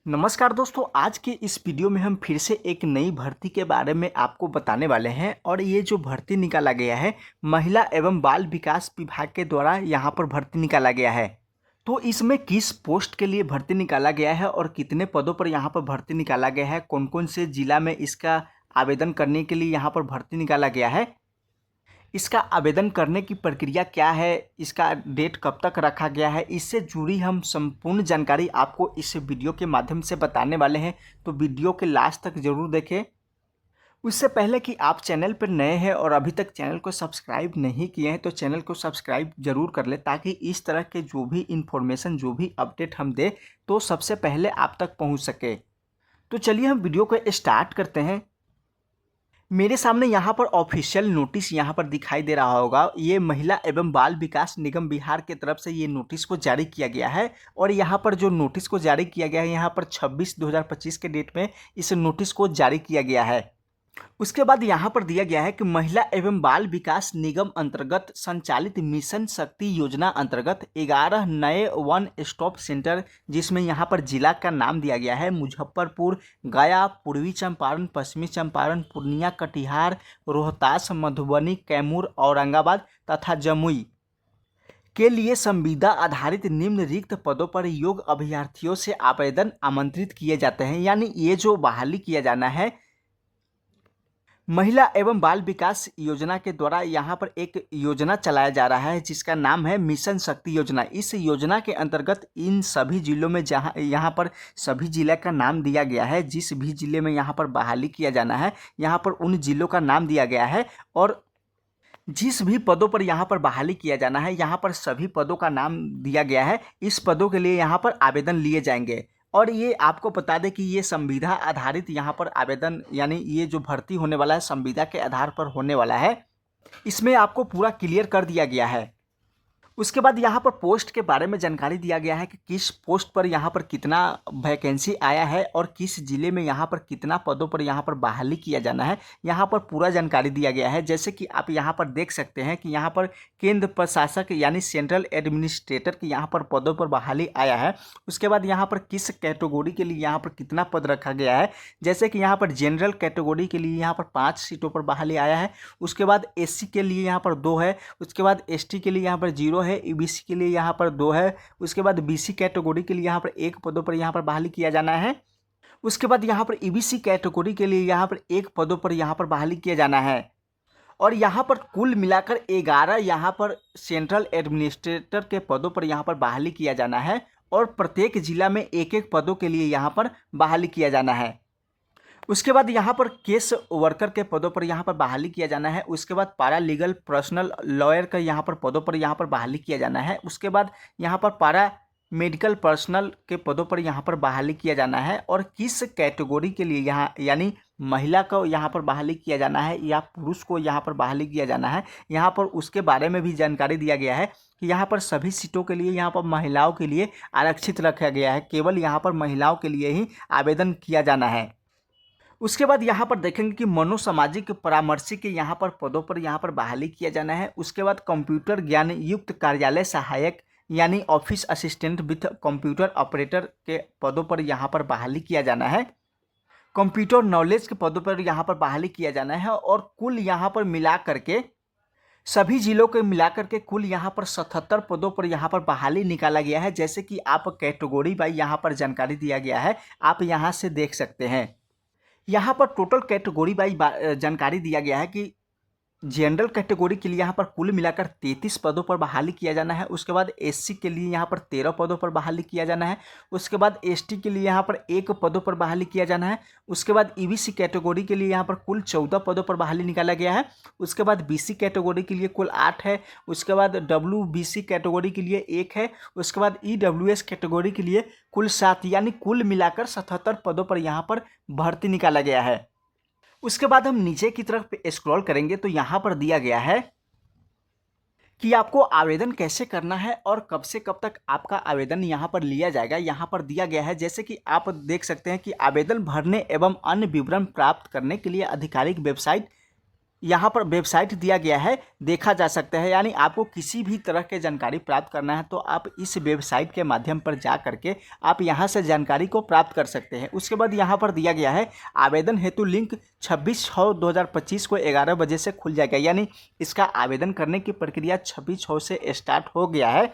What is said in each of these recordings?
नमस्कार दोस्तों, आज के इस वीडियो में हम फिर से एक नई भर्ती के बारे में आपको बताने वाले हैं। और ये जो भर्ती निकाला गया है महिला एवं बाल विकास विभाग के द्वारा यहाँ पर भर्ती निकाला गया है। तो इसमें किस पोस्ट के लिए भर्ती निकाला गया है और कितने पदों पर यहाँ पर भर्ती निकाला गया है, कौन कौन से जिला में इसका आवेदन करने के लिए यहाँ पर भर्ती निकाला गया है, इसका आवेदन करने की प्रक्रिया क्या है, इसका डेट कब तक रखा गया है, इससे जुड़ी हम संपूर्ण जानकारी आपको इस वीडियो के माध्यम से बताने वाले हैं। तो वीडियो के लास्ट तक ज़रूर देखें। उससे पहले कि आप चैनल पर नए हैं और अभी तक चैनल को सब्सक्राइब नहीं किए हैं तो चैनल को सब्सक्राइब जरूर कर लें, ताकि इस तरह के जो भी इन्फॉर्मेशन, जो भी अपडेट हम दें तो सबसे पहले आप तक पहुँच सके। तो चलिए हम वीडियो को स्टार्ट करते हैं। मेरे सामने यहाँ पर ऑफिशियल नोटिस यहाँ पर दिखाई दे रहा होगा। ये महिला एवं बाल विकास निगम बिहार की तरफ से ये नोटिस को जारी किया गया है। और यहाँ पर जो नोटिस को जारी किया गया है, यहाँ पर 26/2025 के डेट में इस नोटिस को जारी किया गया है। उसके बाद यहाँ पर दिया गया है कि महिला एवं बाल विकास निगम अंतर्गत संचालित मिशन शक्ति योजना अंतर्गत 11 नए वन स्टॉप सेंटर, जिसमें यहाँ पर जिला का नाम दिया गया है मुजफ्फरपुर, गया, पूर्वी चंपारण, पश्चिमी चंपारण, पूर्णिया, कटिहार, रोहतास, मधुबनी, कैमूर, औरंगाबाद तथा जमुई के लिए संविदा आधारित निम्न रिक्त पदों पर योग्य अभ्यर्थियों से आवेदन आमंत्रित किए जाते हैं। यानी ये जो बहाली किया जाना है महिला एवं बाल विकास योजना के द्वारा, यहाँ पर एक योजना चलाया जा रहा है जिसका नाम है मिशन शक्ति योजना। इस योजना के अंतर्गत इन सभी जिलों में जहाँ यहाँ पर सभी जिले का नाम दिया गया है, जिस भी जिले में यहाँ पर बहाली किया जाना है यहाँ पर उन जिलों का नाम दिया गया है। और जिस भी पदों पर यहाँ पर बहाली किया जाना है यहाँ पर सभी पदों का नाम दिया गया है। इस पदों के लिए यहाँ पर आवेदन लिए जाएंगे। और ये आपको बता दें कि ये संविदा आधारित यहाँ पर आवेदन, यानी ये जो भर्ती होने वाला है संविदा के आधार पर होने वाला है। इसमें आपको पूरा क्लियर कर दिया गया है। उसके बाद यहाँ पर पोस्ट के बारे में जानकारी दिया गया है कि किस पोस्ट पर यहाँ पर कितना वैकेंसी आया है और किस जिले में यहाँ पर कितना पदों पर यहाँ पर बहाली किया जाना है। यहाँ पर पूरा जानकारी दिया गया है। जैसे कि आप यहाँ पर देख सकते हैं कि यहाँ पर केंद्र प्रशासक यानी सेंट्रल एडमिनिस्ट्रेटर के यहाँ पर पदों पर बहाली आया है। उसके बाद यहाँ पर किस कैटेगरी के लिए यहाँ पर कितना पद रखा गया है। जैसे कि यहाँ पर जनरल कैटेगरी के लिए यहाँ पर 5 सीटों पर बहाली आया है। उसके बाद SC के लिए यहाँ पर 2 है। उसके बाद ST के लिए यहाँ पर 0 है। EBC के लिए यहाँ पर 2 है। उसके बाद BC कैटेगरी के लिए यहाँ पर 1 पदों पर यहाँ पर बहाली किया जाना है। उसके बाद यहाँ पर EBC कैटेगरी के लिए यहाँ पर 1 पदों पर यहाँ पर बहाली किया जाना है। और यहाँ पर कुल मिलाकर 11 यहाँ पर सेंट्रल एडमिनिस्ट्रेटर के पदों पर यहाँ पर बहाली किया जाना है। और प्रत्येक जिला में 1-1 पदों के लिए यहाँ पर बहाली किया जाना है। उसके बाद यहाँ पर केस वर्कर के पदों पर यहाँ पर बहाली किया जाना है। उसके बाद पारा लीगल पर्सनल लॉयर का यहाँ पर पदों पर यहाँ पर बहाली किया जाना है। उसके बाद यहाँ पर पारा मेडिकल पर्सनल के पदों पर यहाँ पर बहाली किया जाना है। और किस कैटेगरी के लिए यहाँ, यानी महिला को यहाँ पर बहाली किया जाना है या पुरुष को यहाँ पर बहाली किया जाना है, यहाँ पर उसके बारे में भी जानकारी दिया गया है कि यहाँ पर सभी सीटों के लिए यहाँ पर महिलाओं के लिए आरक्षित रखा गया है। केवल यहाँ पर महिलाओं के लिए ही आवेदन किया जाना है। उसके बाद यहाँ पर देखेंगे कि मनोसामाजिक परामर्शी के यहाँ पर पदों पर यहाँ पर बहाली किया जाना है। उसके बाद कंप्यूटर ज्ञान युक्त कार्यालय सहायक यानी office assistant with computer operator के पदों पर यहाँ पर बहाली किया जाना है। कंप्यूटर नॉलेज के पदों पर यहाँ पर बहाली किया जाना है। और कुल यहाँ पर मिला करके सभी जिलों के मिलाकर के कुल यहाँ पर 77 पदों पर यहाँ पर बहाली निकाला गया है। जैसे कि आप कैटेगरी बाई यहाँ पर जानकारी दिया गया है, आप यहाँ से देख सकते हैं। यहाँ पर टोटल कैटेगरी बाई जानकारी दिया गया है कि जनरल कैटेगरी के लिए यहाँ पर कुल मिलाकर 33 पदों पर बहाली किया जाना है। उसके बाद SC के लिए यहाँ पर 13 पदों पर बहाली किया जाना है। उसके बाद ST के लिए यहाँ पर 1 पदों पर बहाली किया जाना है। उसके बाद EBC कैटेगरी के लिए यहाँ पर कुल 14 पदों पर बहाली निकाला गया है। उसके बाद BC कैटेगरी के लिए कुल 8 है। उसके बाद WBC कैटेगरी के लिए 1 है। उसके बाद EWS कैटेगरी के लिए कुल 7, यानी कुल मिलाकर 77 पदों पर यहाँ पर भर्ती निकाला गया है। उसके बाद हम नीचे की तरफ स्क्रॉल करेंगे तो यहाँ पर दिया गया है कि आपको आवेदन कैसे करना है और कब से कब तक आपका आवेदन यहाँ पर लिया जाएगा। यहाँ पर दिया गया है, जैसे कि आप देख सकते हैं कि आवेदन भरने एवं अन्य विवरण प्राप्त करने के लिए आधिकारिक वेबसाइट यहाँ पर वेबसाइट दिया गया है, देखा जा सकता है। यानी आपको किसी भी तरह के जानकारी प्राप्त करना है तो आप इस वेबसाइट के माध्यम पर जा करके आप यहाँ से जानकारी को प्राप्त कर सकते हैं। उसके बाद यहाँ पर दिया गया है आवेदन हेतु लिंक 26/6/2025 को 11 बजे से खुल जाएगा। यानी इसका आवेदन करने की प्रक्रिया 26/6 से स्टार्ट हो गया है,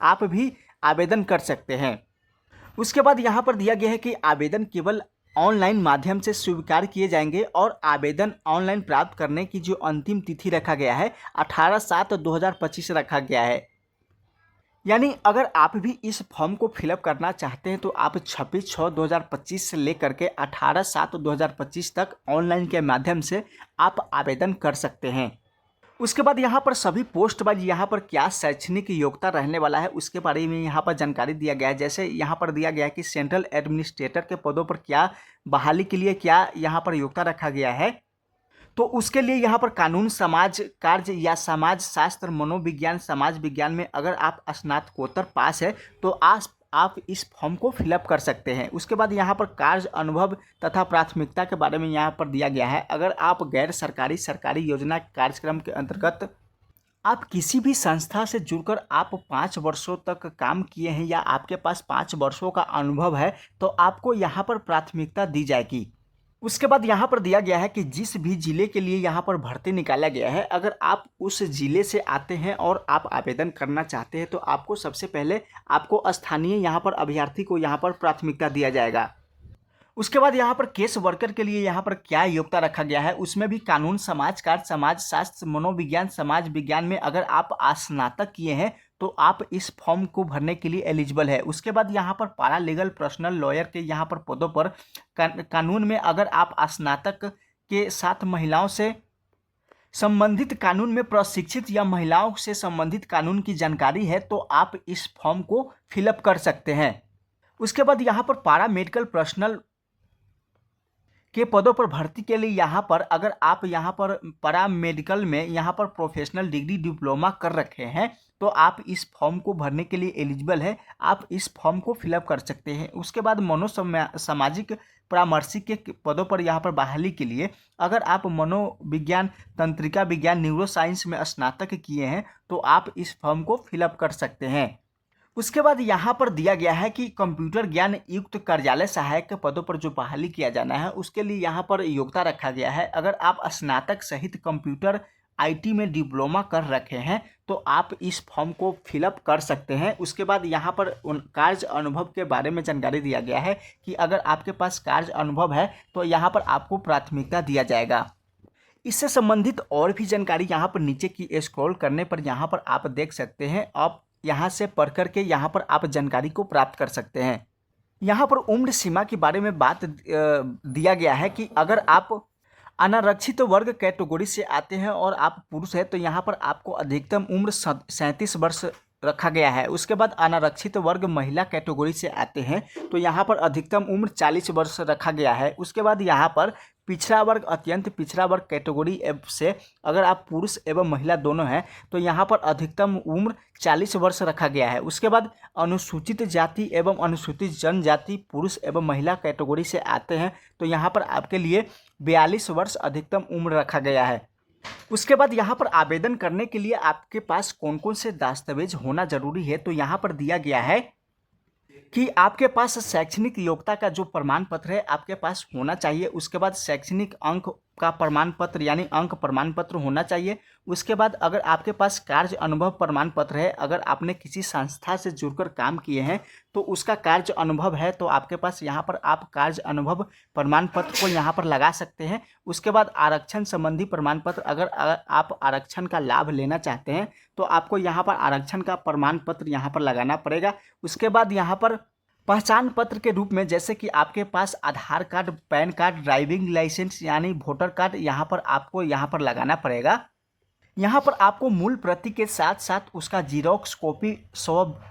आप भी आवेदन कर सकते हैं। उसके बाद यहाँ पर दिया गया है कि आवेदन केवल ऑनलाइन माध्यम से स्वीकार किए जाएंगे और आवेदन ऑनलाइन प्राप्त करने की जो अंतिम तिथि रखा गया है 18/7/2025 रखा गया है। यानी अगर आप भी इस फॉर्म को फिलअप करना चाहते हैं तो आप 26/6/2025 से लेकर के 18/7/2025 तक ऑनलाइन के माध्यम से आप आवेदन कर सकते हैं। उसके बाद यहाँ पर सभी पोस्ट वाइज यहाँ पर क्या शैक्षणिक योग्यता रहने वाला है उसके बारे में यहाँ पर जानकारी दिया गया है। जैसे यहाँ पर दिया गया है कि सेंट्रल एडमिनिस्ट्रेटर के पदों पर क्या बहाली के लिए क्या यहाँ पर योग्यता रखा गया है, तो उसके लिए यहाँ पर कानून, समाज कार्य या समाज शास्त्र, मनोविज्ञान, समाज विज्ञान में अगर आप स्नातकोत्तर पास है तो आप इस फॉर्म को फिलअप कर सकते हैं। उसके बाद यहाँ पर कार्य अनुभव तथा प्राथमिकता के बारे में यहाँ पर दिया गया है। अगर आप गैर सरकारी सरकारी योजना कार्यक्रम के अंतर्गत आप किसी भी संस्था से जुड़कर आप 5 वर्षों तक काम किए हैं या आपके पास 5 वर्षों का अनुभव है तो आपको यहाँ पर प्राथमिकता दी जाएगी। उसके बाद यहाँ पर दिया गया है कि जिस भी ज़िले के लिए यहाँ पर भर्ती निकाला गया है, अगर आप उस ज़िले से आते हैं और आप आवेदन करना चाहते हैं तो आपको सबसे पहले आपको स्थानीय यहाँ पर अभ्यर्थी को यहाँ पर प्राथमिकता दिया जाएगा। उसके बाद यहाँ पर केस वर्कर के लिए यहाँ पर क्या योग्यता रखा गया है, उसमें भी कानून, समाज कार्य, समाज शास्त्र, मनोविज्ञान, समाज विज्ञान में अगर आप स्नातक किए हैं तो आप इस फॉर्म को भरने के लिए एलिजिबल है। उसके बाद यहाँ पर पारा लीगल पर्सनल लॉयर के यहाँ पर पदों पर कानून में अगर आप स्नातक के साथ महिलाओं से संबंधित कानून में प्रशिक्षित या महिलाओं से संबंधित कानून की जानकारी है तो आप इस फॉर्म को फिलअप कर सकते हैं। उसके बाद यहाँ पर पारा मेडिकल पर्सनल के पदों पर भर्ती के लिए यहाँ पर अगर आप यहाँ पर पैरा मेडिकल में यहाँ पर प्रोफेशनल डिग्री डिप्लोमा कर रखे हैं तो आप इस फॉर्म को भरने के लिए एलिजिबल है, आप इस फॉर्म को फिलअप कर सकते हैं। उसके बाद सामाजिक परामर्शी के पदों पर यहाँ पर बहाली के लिए अगर आप मनोविज्ञान, तंत्रिका विज्ञान, न्यूरोसाइंस में स्नातक किए हैं तो आप इस फॉर्म को फिलअप कर सकते हैं। उसके बाद यहाँ पर दिया गया है कि कंप्यूटर ज्ञान युक्त कार्यालय सहायक के पदों पर जो बहाली किया जाना है उसके लिए यहाँ पर योग्यता रखा गया है। अगर आप स्नातक सहित कंप्यूटर आईटी में डिप्लोमा कर रखे हैं तो आप इस फॉर्म को फिलअप कर सकते हैं। उसके बाद यहाँ पर कार्य अनुभव के बारे में जानकारी दिया गया है कि अगर आपके पास कार्य अनुभव है तो यहाँ पर आपको प्राथमिकता दिया जाएगा। इससे संबंधित और भी जानकारी यहाँ पर नीचे की स्क्रॉल करने पर यहाँ पर आप देख सकते हैं। आप यहाँ से पढ़ करके यहाँ पर आप जानकारी को प्राप्त कर सकते हैं। यहाँ पर उम्र सीमा के बारे में बात दिया गया है कि अगर आप अनारक्षित वर्ग कैटेगरी से आते हैं और आप पुरुष हैं तो यहाँ पर आपको अधिकतम उम्र 37 वर्ष रखा गया है। उसके बाद अनारक्षित वर्ग महिला कैटेगरी से आते हैं तो यहाँ पर अधिकतम उम्र 40 वर्ष रखा गया है। उसके बाद यहाँ पर पिछड़ा वर्ग, अत्यंत पिछड़ा वर्ग कैटेगरी से अगर आप पुरुष एवं महिला दोनों हैं तो यहाँ पर अधिकतम उम्र 40 वर्ष रखा गया है। उसके बाद अनुसूचित जाति एवं अनुसूचित जनजाति पुरुष एवं महिला कैटेगरी से आते हैं तो यहाँ पर आपके लिए 42 वर्ष अधिकतम उम्र रखा गया है। उसके बाद यहाँ पर आवेदन करने के लिए आपके पास कौन कौन से दस्तावेज होना जरूरी है तो यहाँ पर दिया गया है कि आपके पास शैक्षणिक योग्यता का जो प्रमाण पत्र है आपके पास होना चाहिए। उसके बाद शैक्षणिक अंक का प्रमाण पत्र यानी अंक प्रमाण पत्र होना चाहिए। उसके बाद अगर आपके पास कार्य अनुभव प्रमाण पत्र है, अगर आपने किसी संस्था से जुड़कर काम किए हैं तो उसका कार्य अनुभव है तो आपके पास यहाँ पर आप कार्य अनुभव प्रमाण पत्र को यहाँ पर लगा सकते हैं। उसके बाद आरक्षण संबंधी प्रमाण पत्र, अगर आप आरक्षण का लाभ लेना चाहते हैं तो आपको यहाँ पर आरक्षण का प्रमाण पत्र यहाँ पर लगाना पड़ेगा। उसके बाद यहाँ पर पहचान पत्र के रूप में जैसे कि आपके पास Aadhaar card, PAN card, driving licence यानी वोटर कार्ड यहाँ पर आपको यहाँ पर लगाना पड़ेगा। यहाँ पर आपको मूल प्रति के साथ साथ उसका जीरोक्स कॉपी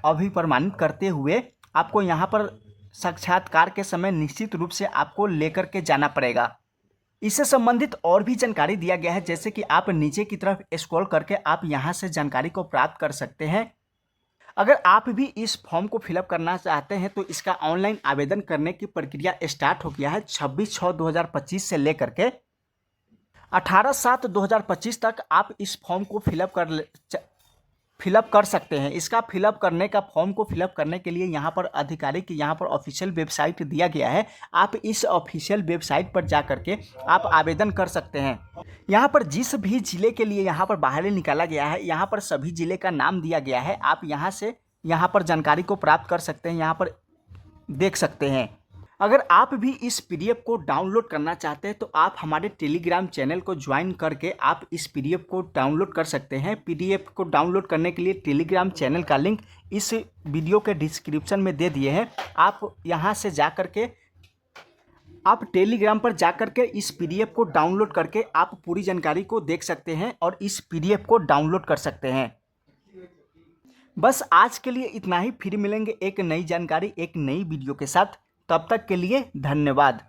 अभिप्रमाणित करते हुए आपको यहाँ पर साक्षात्कार के समय निश्चित रूप से आपको लेकर के जाना पड़ेगा। इससे संबंधित और भी जानकारी दिया गया है जैसे कि आप नीचे की तरफ स्क्रॉल करके आप यहाँ से जानकारी को प्राप्त कर सकते हैं। अगर आप भी इस फॉर्म को फिलअप करना चाहते हैं तो इसका ऑनलाइन आवेदन करने की प्रक्रिया स्टार्ट हो गया है 26/6/2025 से लेकर के 18/7/2025 तक आप इस फॉर्म को फिलअप कर सकते हैं। इसका फिलअप करने का फॉर्म को फिलअप करने के लिए यहाँ पर आधिकारिक यहाँ पर ऑफिशियल वेबसाइट दिया गया है। आप इस ऑफिशियल वेबसाइट पर जा करके आप आवेदन कर सकते हैं। यहाँ पर जिस भी ज़िले के लिए यहाँ पर बाहर निकाला गया है, यहाँ पर सभी ज़िले का नाम दिया गया है। आप यहाँ से यहाँ पर जानकारी को प्राप्त कर सकते हैं, यहाँ पर देख सकते हैं। अगर आप भी इस पीडीएफ को डाउनलोड करना चाहते हैं तो आप हमारे टेलीग्राम चैनल को ज्वाइन करके आप इस पीडीएफ को डाउनलोड कर सकते हैं। पीडीएफ को डाउनलोड करने के लिए टेलीग्राम चैनल का लिंक इस वीडियो के डिस्क्रिप्शन में दे दिए हैं। आप यहां से जा करके आप टेलीग्राम पर जा करके इस पीडीएफ को डाउनलोड करके आप पूरी जानकारी को देख सकते हैं और इस पीडीएफ को डाउनलोड कर सकते हैं। बस आज के लिए इतना ही। फिर मिलेंगे एक नई जानकारी एक नई वीडियो के साथ। तब तक के लिए धन्यवाद।